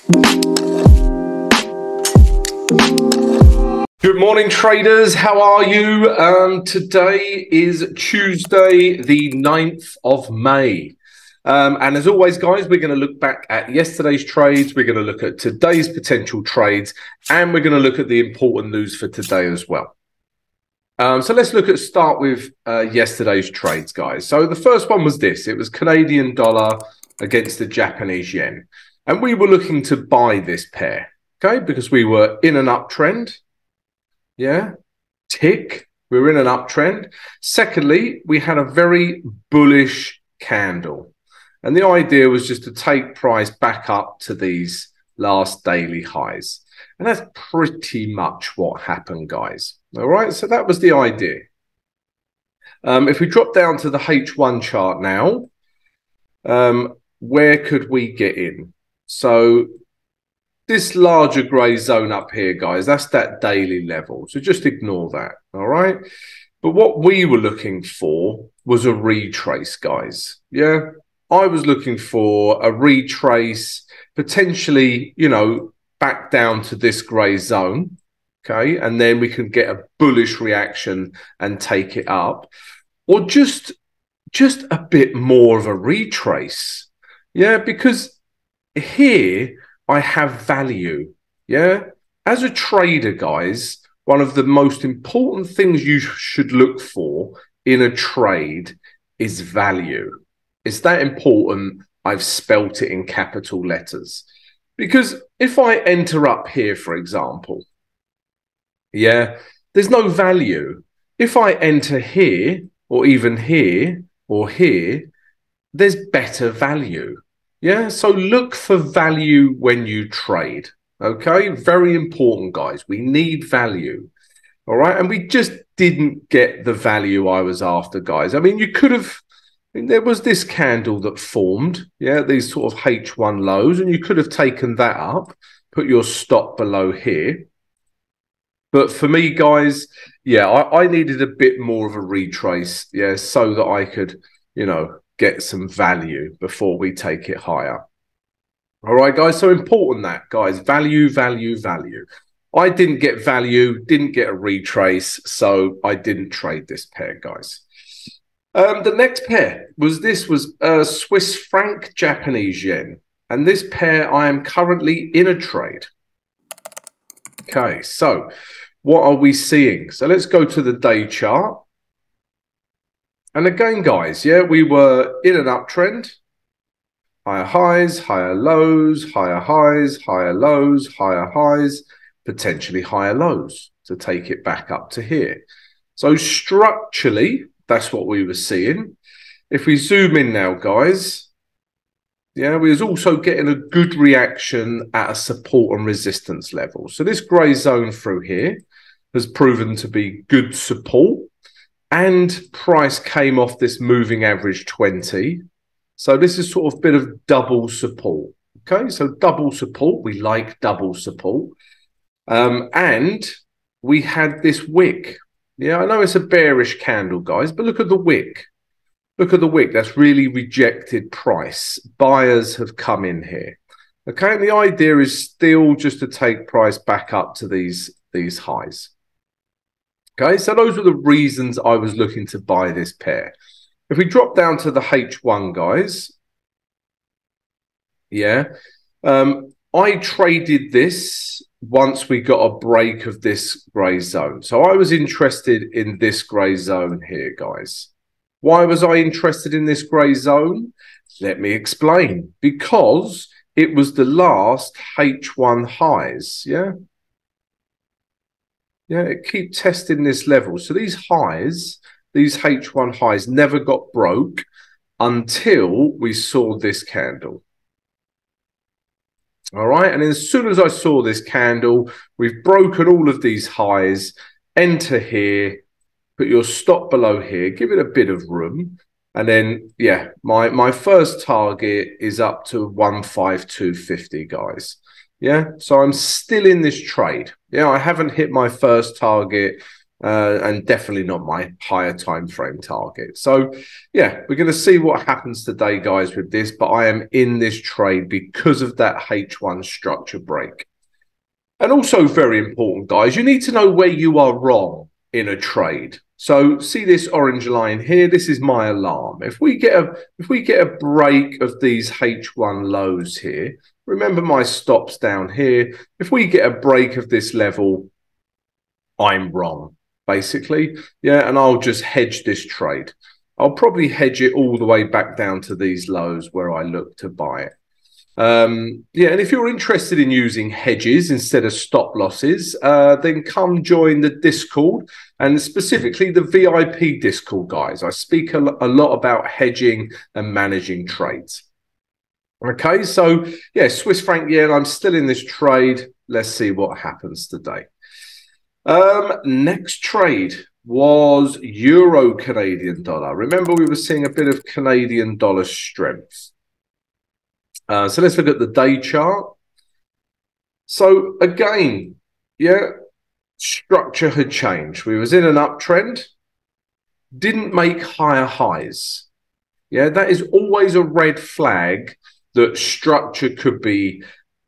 Good morning, traders. How are you? Today is Tuesday, the 9th of May. And as always, guys, we're going to look back at yesterday's trades. We're going to look at today's potential trades, and we're going to look at the important news for today as well. So let's start with yesterday's trades, guys. So the first one was this. It was Canadian dollar against the Japanese yen. And we were looking to buy this pair, okay, because we were in an uptrend. Yeah, tick. We were in an uptrend. Secondly, we had a very bullish candle. And the idea was just to take price back up to these last daily highs. And that's pretty much what happened, guys. All right, so that was the idea. If we drop down to the H1 chart now, where could we get in? So this larger grey zone up here, guys, that's that daily level. So just ignore that, all right? But what we were looking for was a retrace, guys. Yeah, I was looking for a retrace, potentially, you know, back down to this grey zone, okay? And then we can get a bullish reaction and take it up. Or just a bit more of a retrace. Yeah, because here I have value. Yeah, as a trader, guys, one of the most important things you should look for in a trade is value. It's that important. I've spelt it in capital letters. Because if I enter up here, for example, yeah, there's no value. If I enter here, or even here, or here, there's better value. Yeah, so look for value when you trade. Okay, very important, guys. We need value. All right, and we just didn't get the value I was after, guys. I mean, you could have, I mean, there was this candle that formed, yeah, these sort of H1 lows, and you could have taken that up, put your stop below here. But for me, guys, yeah, I needed a bit more of a retrace, yeah, so that I could, you know, get some value before we take it higher. All right, guys, so important that, guys, value, value, value. I didn't get value, didn't get a retrace, so I didn't trade this pair, guys. The next pair was Swiss franc Japanese yen. And this pair, I am currently in a trade. Okay, so what are we seeing? So let's go to the day chart. And again, guys, yeah, we were in an uptrend. Higher highs, higher lows, higher highs, higher lows, higher highs, potentially higher lows to take it back up to here. So structurally, that's what we were seeing. If we zoom in now, guys, yeah, we was also getting a good reaction at a support and resistance level. So this grey zone through here has proven to be good support. And price came off this moving average 20. So this is sort of a bit of double support. Okay, so double support. We like double support. And we had this wick. Yeah, I know it's a bearish candle, guys, but look at the wick. Look at the wick. That's really rejected price. Buyers have come in here. Okay, and the idea is still just to take price back up to these highs. Okay, so those were the reasons I was looking to buy this pair. If we drop down to the H1, guys, yeah, I traded this once we got a break of this grey zone. So I was interested in this grey zone here, guys. Why was I interested in this grey zone? Let me explain. Because it was the last H1 highs, yeah? Yeah, it keep testing this level. So these highs, these H1 highs never got broke until we saw this candle. All right, and as soon as I saw this candle, we've broken all of these highs. Enter here, put your stop below here, give it a bit of room. And then, yeah, my first target is up to 152.50, guys. Yeah, so I'm still in this trade. Yeah, I haven't hit my first target, and definitely not my higher time frame target. So yeah, we're going to see what happens today, guys, with this, but I am in this trade because of that H1 structure break. And also very important, guys, you need to know where you are wrong in a trade. So see this orange line here, this is my alarm. If we get a break of these H1 lows here, remember my stops down here. If we get a break of this level, I'm wrong, basically. Yeah, and I'll just hedge this trade. I'll probably hedge it all the way back down to these lows where I look to buy it. Yeah, and if you're interested in using hedges instead of stop losses, then come join the Discord, and specifically the VIP Discord, guys. I speak a lot about hedging and managing trades. Okay, so yeah, Swiss franc yen, I'm still in this trade. Let's see what happens today. Next trade was Euro Canadian dollar. Remember, we were seeing a bit of Canadian dollar strength. So let's look at the day chart. So again, yeah, structure had changed. We was in an uptrend, didn't make higher highs. Yeah, that is always a red flag that structure could be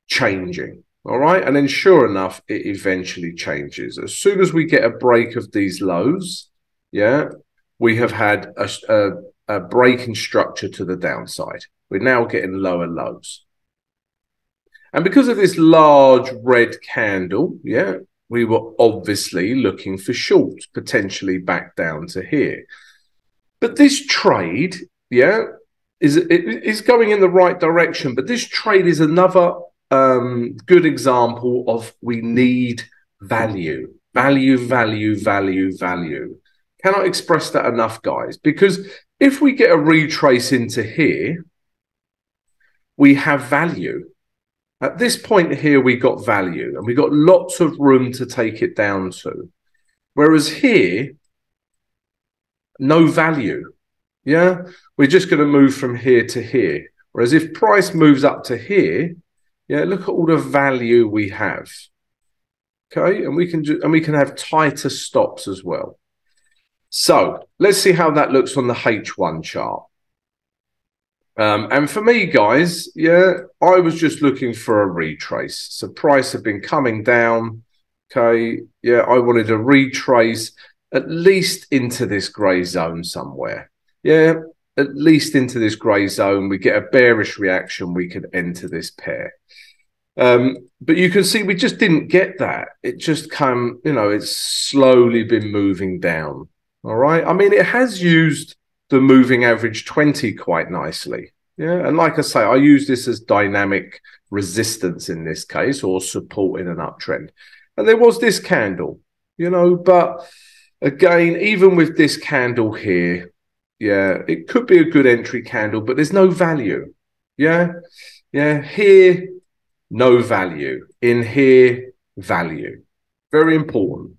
changing. All right. And then sure enough, it eventually changes. As soon as we get a break of these lows, yeah, we have had a break in structure to the downside. We're now getting lower lows. And because of this large red candle, yeah, we were obviously looking for shorts, potentially back down to here. But this trade, yeah, is going in the right direction. But this trade is another good example of we need value. Value, value, value, value. Cannot express that enough, guys, because if we get a retrace into here, we have value. At this point here, we got value and we got lots of room to take it down to. Whereas here, no value. Yeah, we're just going to move from here to here. Whereas if price moves up to here, yeah, look at all the value we have. Okay, and we can have tighter stops as well. So let's see how that looks on the H1 chart. And for me, guys, yeah, I was just looking for a retrace. So price had been coming down. Okay, yeah, I wanted a retrace at least into this grey zone somewhere. Yeah, at least into this grey zone. We get a bearish reaction, we could enter this pair. But you can see we just didn't get that. It just come, you know, it's slowly been moving down. All right. I mean, it has used the moving average 20 quite nicely. Yeah. And like I say, I use this as dynamic resistance in this case, or support in an uptrend. And there was this candle, you know, but again, even with this candle here, yeah, it could be a good entry candle, but there's no value. Yeah. Yeah. Here, no value. In here, value. Very important.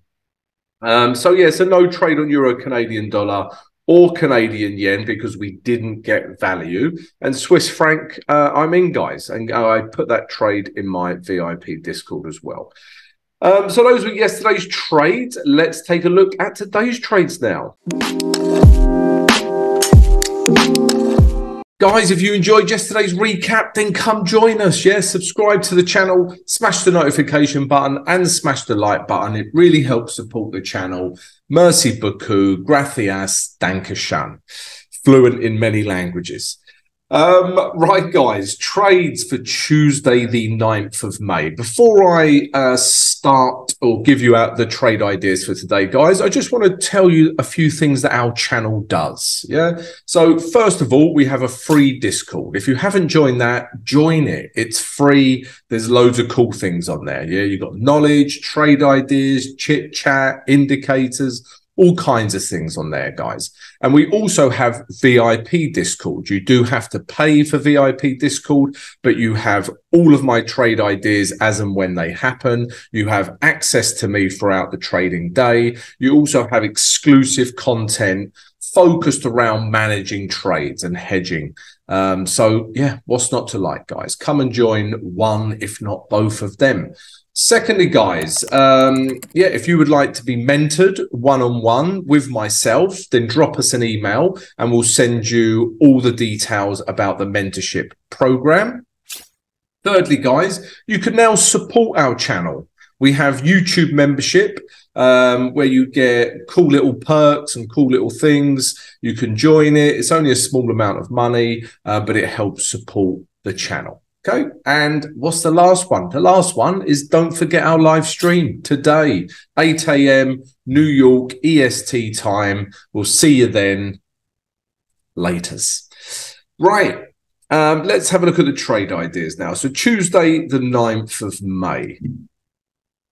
So yeah, so no trade on Euro Canadian dollar or Canadian yen because we didn't get value. And Swiss franc, I'm in, guys. And I put that trade in my VIP Discord as well. So those were yesterday's trades. Let's take a look at today's trades now. Guys, if you enjoyed yesterday's recap, then come join us. Yeah, subscribe to the channel, smash the notification button and smash the like button. It really helps support the channel. Merci beaucoup, gracias, danke schön. Fluent in many languages. Right, guys, trades for Tuesday, the 9th of May. Before I start or give you out the trade ideas for today, guys, I just want to tell you a few things that our channel does. Yeah. So first of all, we have a free Discord. If you haven't joined that, join it. It's free. There's loads of cool things on there. Yeah. You've got knowledge, trade ideas, chit chat, indicators, all kinds of things on there, guys. And we also have VIP Discord. You do have to pay for VIP Discord, but you have all of my trade ideas as and when they happen. You have access to me throughout the trading day. You also have exclusive content focused around managing trades and hedging So yeah, what's not to like, guys? Come and join one, if not both of them. Secondly, guys, yeah, if you would like to be mentored one-on-one with myself, then drop us an email and we'll send you all the details about the mentorship program. Thirdly, guys, you can now support our channel. We have YouTube membership, where you get cool little perks and cool little things. You can join it. It's only a small amount of money, but it helps support the channel. Okay. And what's the last one? The last one is don't forget our live stream today, 8 a.m. New York EST time. We'll see you then. Laters. Right. Let's have a look at the trade ideas now. So Tuesday, the 9th of May.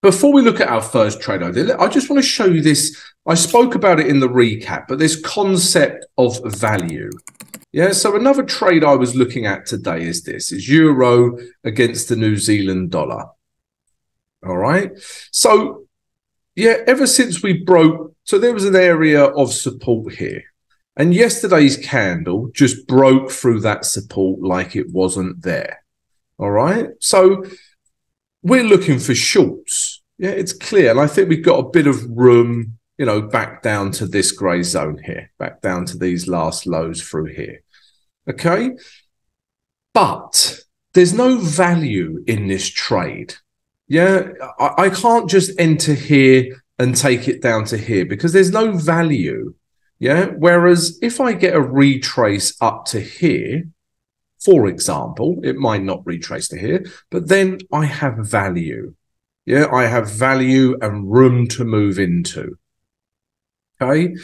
Before we look at our first trade idea, I just want to show you this. I spoke about it in the recap, but this concept of value. Yeah, so another trade I was looking at today is this, is euro against the New Zealand dollar. All right. So, yeah, ever since we broke, so there was an area of support here. And yesterday's candle just broke through that support like it wasn't there. All right. So we're looking for shorts. Yeah, it's clear. And I think we've got a bit of room, you know, back down to this grey zone here, back down to these last lows through here. Okay. But there's no value in this trade. Yeah, I can't just enter here and take it down to here because there's no value. Yeah, whereas if I get a retrace up to here, for example, it might not retrace to here, but then I have value. Yeah, I have value and room to move into. Okay,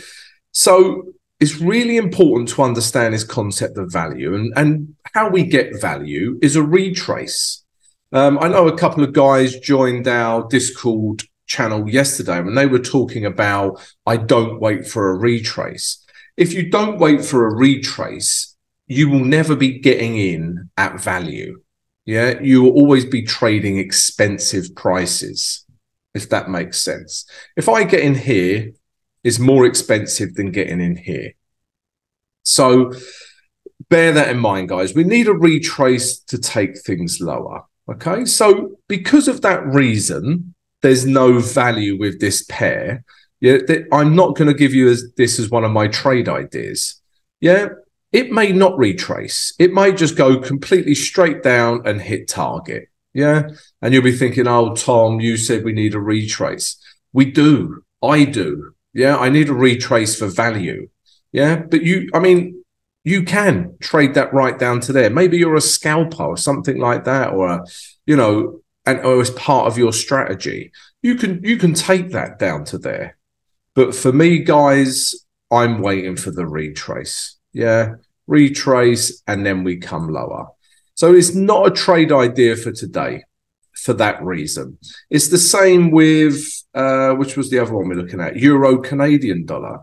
so it's really important to understand this concept of value, and how we get value is a retrace. I know a couple of guys joined our Discord channel yesterday when they were talking about I don't wait for a retrace. If you don't wait for a retrace, you will never be getting in at value. Yeah, you will always be trading expensive prices, if that makes sense. If I get in here, it's more expensive than getting in here. So bear that in mind, guys. We need a retrace to take things lower. Okay, so because of that reason, there's no value with this pair. Yeah, I'm not going to give you this as one of my trade ideas. Yeah, it may not retrace. It may just go completely straight down and hit target. Yeah, and you'll be thinking, oh, Tom, you said we need a retrace. We do. I do. Yeah, I need a retrace for value. Yeah, but you can trade that right down to there. Maybe you're a scalper or something like that, or or as part of your strategy, you can take that down to there. But for me, guys, I'm waiting for the retrace. Yeah, retrace, and then we come lower. So it's not a trade idea for today for that reason. It's the same with, which was the other one we're looking at, Euro Canadian dollar.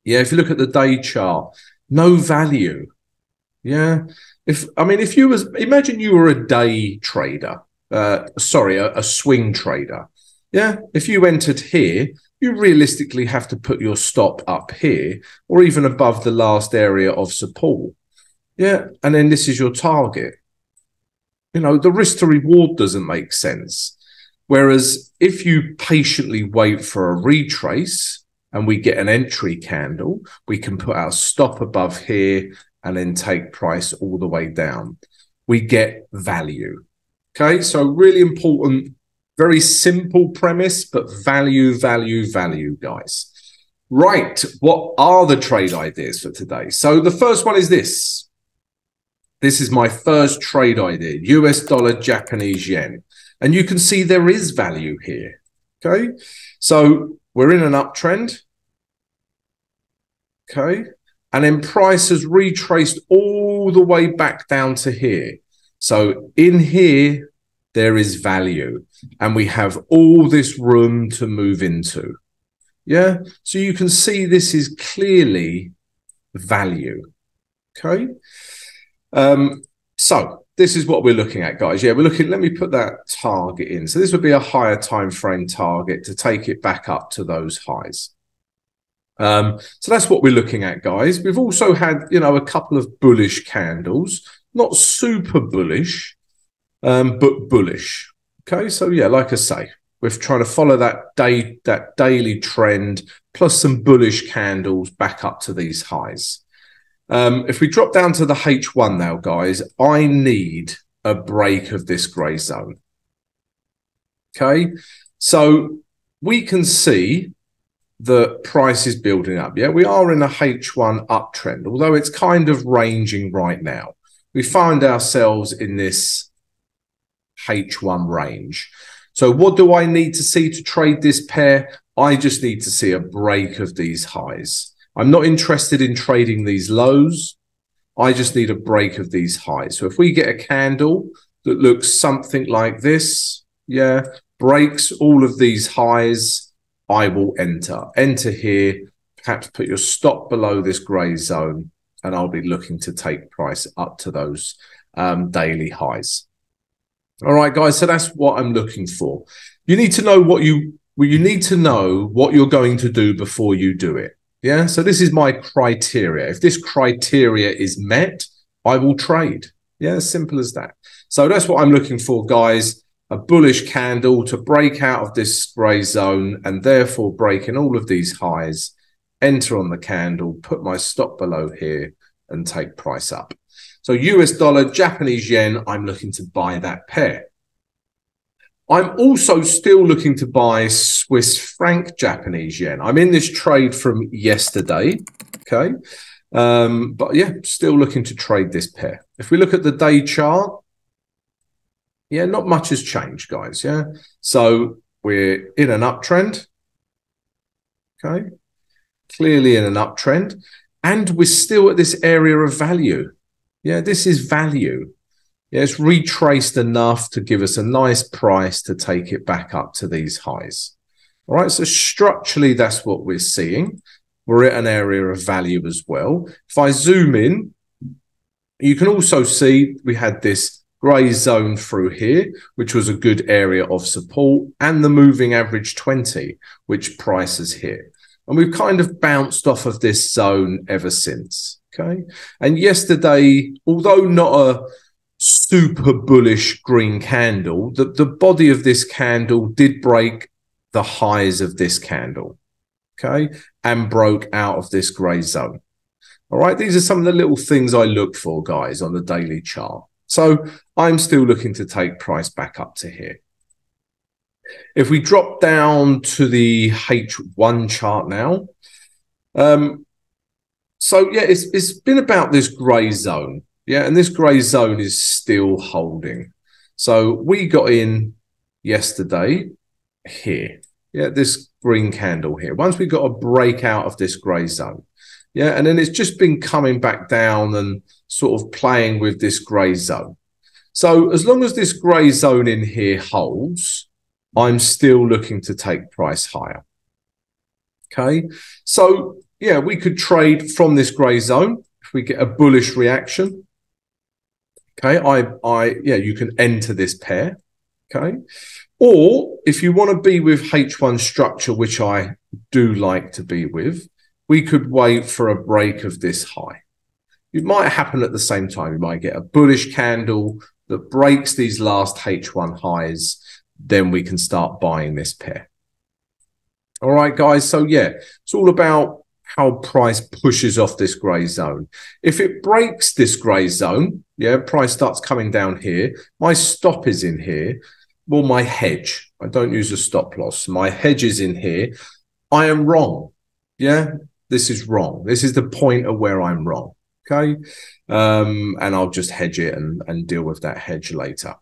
Yeah, if you look at the day chart, no value. Yeah. Imagine you were a day trader, a swing trader. Yeah. If you entered here, you realistically have to put your stop up here or even above the last area of support. Yeah. And then this is your target. The risk to reward doesn't make sense. Whereas if you patiently wait for a retrace and we get an entry candle, we can put our stop above here and then take price all the way down. We get value. Okay, so really important, very simple premise, but value, value, value, guys. Right, what are the trade ideas for today? So the first one is this. This is my first trade idea, US dollar, Japanese yen. And you can see there is value here. Okay, so we're in an uptrend. Okay. And then price has retraced all the way back down to here. So in here, there is value. And we have all this room to move into. Yeah. So you can see this is clearly value. Okay. So this is what we're looking at, guys. Yeah, we're looking, let me put that target in. So this would be a higher time frame target to take it back up to those highs. So that's what we're looking at, guys. We've also had, you know, a couple of bullish candles, not super bullish, but bullish. Okay, so yeah, like I say, we're trying to follow that daily trend plus some bullish candles back up to these highs. If we drop down to the H1 now, guys, I need a break of this grey zone. Okay, so we can see the price is building up. Yeah, we are in a H1 uptrend, although it's kind of ranging right now. We find ourselves in this H1 range. So what do I need to see to trade this pair? I just need to see a break of these highs. I'm not interested in trading these lows. I just need a break of these highs. So if we get a candle that looks something like this, yeah, breaks all of these highs, I will enter here, perhaps put your stop below this grey zone, and I'll be looking to take price up to those daily highs. All right, guys, so that's what I'm looking for. You need to know what you need to know what you're going to do before you do it. Yeah, so this is my criteria. If this criteria is met, I will trade. Yeah, as simple as that. So that's what I'm looking for, guys. A bullish candle to break out of this grey zone and therefore breaking all of these highs, enter on the candle, put my stop below here and take price up. So US dollar, Japanese yen, I'm looking to buy that pair. I'm also still looking to buy Swiss franc Japanese yen. I'm in this trade from yesterday, okay? But yeah, still looking to trade this pair. If we look at the day chart, yeah, not much has changed, guys, yeah? So we're in an uptrend, okay? Clearly in an uptrend. And we're still at this area of value. Yeah, this is value. Yeah, it's retraced enough to give us a nice price to take it back up to these highs. All right, so structurally, that's what we're seeing. We're at an area of value as well. If I zoom in, you can also see we had this grey zone through here, which was a good area of support, and the moving average 20, which prices here. And we've kind of bounced off of this zone ever since, okay? And yesterday, although not a super bullish green candle, the body of this candle did break the highs of this candle, okay? And broke out of this grey zone. All right, these are some of the little things I look for, guys, on the daily chart. So I'm still looking to take price back up to here. If we drop down to the H1 chart now, so yeah, it's been about this grey zone. Yeah, and this grey zone is still holding. So we got in yesterday here. Yeah, this green candle here. Once we got a break out of this grey zone. Yeah, and then it's just been coming back down and sort of playing with this grey zone. So as long as this grey zone in here holds, I'm still looking to take price higher. Okay, so yeah, we could trade from this grey zone if we get a bullish reaction. Okay, yeah, you can enter this pair. Okay, or if you want to be with H1 structure, which I do like to be with, we could wait for a break of this high. It might happen at the same time. You might get a bullish candle that breaks these last H1 highs. Then we can start buying this pair. All right, guys. So yeah, it's all about how price pushes off this grey zone. If it breaks this grey zone, yeah, price starts coming down here. My stop is in here. Well, my hedge. I don't use a stop loss. My hedge is in here. I am wrong. Yeah. This is wrong. This is the point of where I'm wrong, okay? And I'll just hedge it and deal with that hedge later.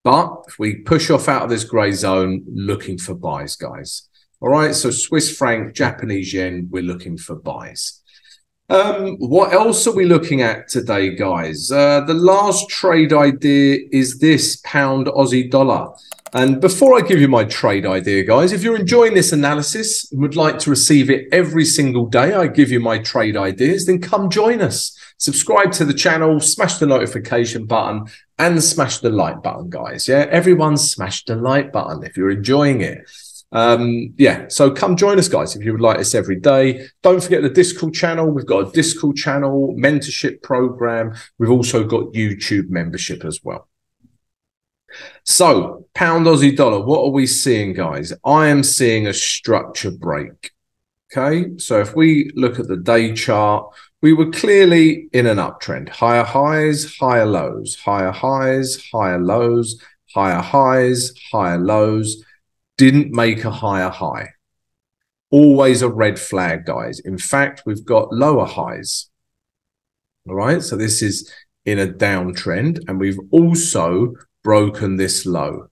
But if we push off out of this grey zone, looking for buys, guys. All right, so Swiss franc, Japanese yen, we're looking for buys. What else are we looking at today, guys? The last trade idea is this pound Aussie dollar. And before I give you my trade idea, guys, if you're enjoying this analysis and would like to receive it every single day, I give you my trade ideas, then come join us. Subscribe to the channel, smash the notification button and smash the like button, guys. Yeah, everyone smash the like button if you're enjoying it. Yeah, so come join us, guys, if you would like this every day. Don't forget the Discord channel. We've got a Discord channel, mentorship program. We've also got YouTube membership as well. So pound Aussie dollar, what are we seeing, guys? I am seeing a structure break. Okay, so if we look at the day chart, we were clearly in an uptrend. Higher highs, higher lows, higher highs, higher lows, higher highs, higher lows. Didn't make a higher high. Always a red flag, guys. In fact, we've got lower highs. All right, so this is in a downtrend, and we've also broken this low.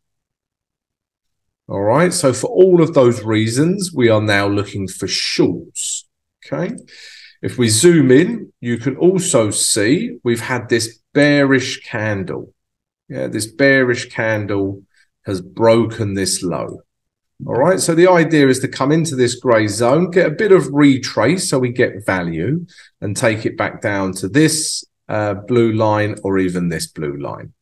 All right, so for all of those reasons, we are now looking for shorts. Okay, if we zoom in, you can also see we've had this bearish candle. Yeah, this bearish candle has broken this low. All right, so the idea is to come into this gray zone, get a bit of retrace so we get value, and take it back down to this blue line or even this blue line.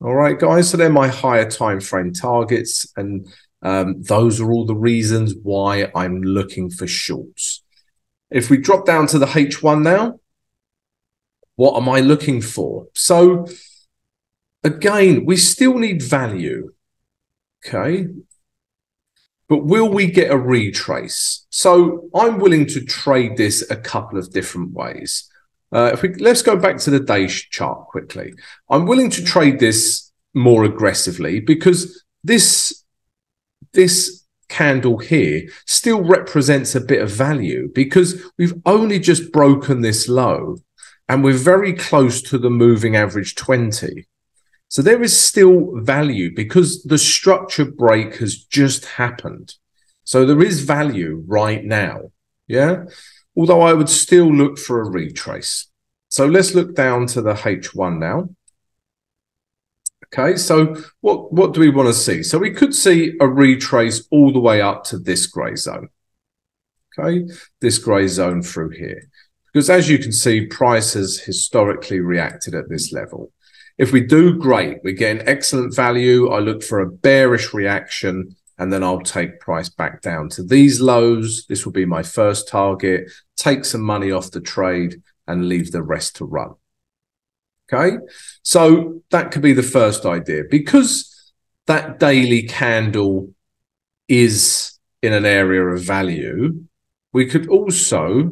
All right, guys, so they're my higher time frame targets, and those are all the reasons why I'm looking for shorts. If we drop down to the H1 now, what am I looking for? So again, we still need value, okay? But will we get a retrace? So I'm willing to trade this a couple of different ways. Let's go back to the day chart quickly. I'm willing to trade this more aggressively because this candle here still represents a bit of value because we've only just broken this low and we're very close to the moving average 20. So there is still value because the structure break has just happened. So there is value right now. Yeah. Although I would still look for a retrace. So let's look down to the H1 now. Okay, so what do we want to see? So we could see a retrace all the way up to this grey zone. Okay, this grey zone through here. Because as you can see, price has historically reacted at this level. If we do, great. We get an excellent value. I look for a bearish reaction, and then I'll take price back down to these lows. This will be my first target. Take some money off the trade and leave the rest to run. Okay, so that could be the first idea. Because that daily candle is in an area of value, we could also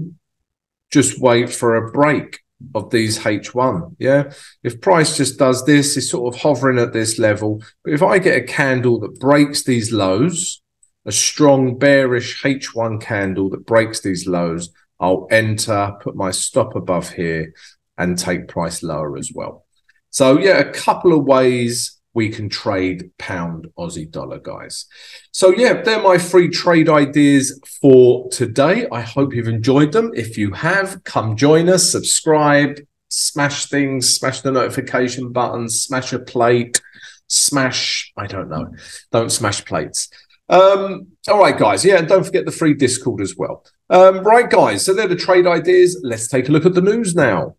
just wait for a break of these H1. Yeah, if price just does this, it's sort of hovering at this level. But if I get a candle that breaks these lows, a strong bearish H1 candle that breaks these lows, I'll enter, put my stop above here, and take price lower as well. So yeah, a couple of ways we can trade pound Aussie dollar, guys. So yeah, they're my free trade ideas for today. I hope you've enjoyed them. If you have, come join us, subscribe, smash things, smash the notification button, smash a plate, smash, I don't know, don't smash plates. All right, guys. Yeah, and don't forget the free Discord as well. Right, guys, so they're the trade ideas. Let's take a look at the news now.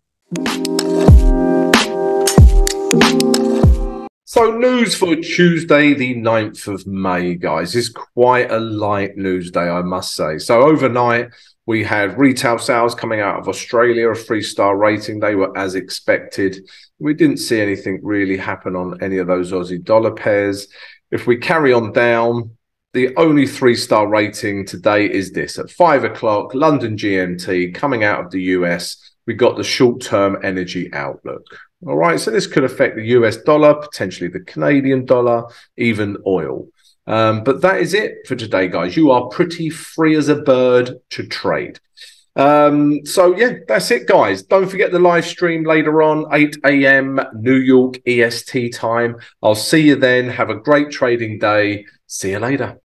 So news for Tuesday, the 9th of May, guys. It's quite a light news day, I must say. So overnight, we had retail sales coming out of Australia, a 3-star rating. They were as expected. We didn't see anything really happen on any of those Aussie dollar pairs. If we carry on down, the only 3-star rating today is this. At 5 o'clock, London GMT, coming out of the US, we got the short-term energy outlook. All right, so this could affect the US dollar, potentially the Canadian dollar, even oil. But that is it for today, guys. You are pretty free as a bird to trade. So, yeah, that's it, guys. Don't forget the live stream later on, 8 a.m. New York EST time. I'll see you then. Have a great trading day. See you later.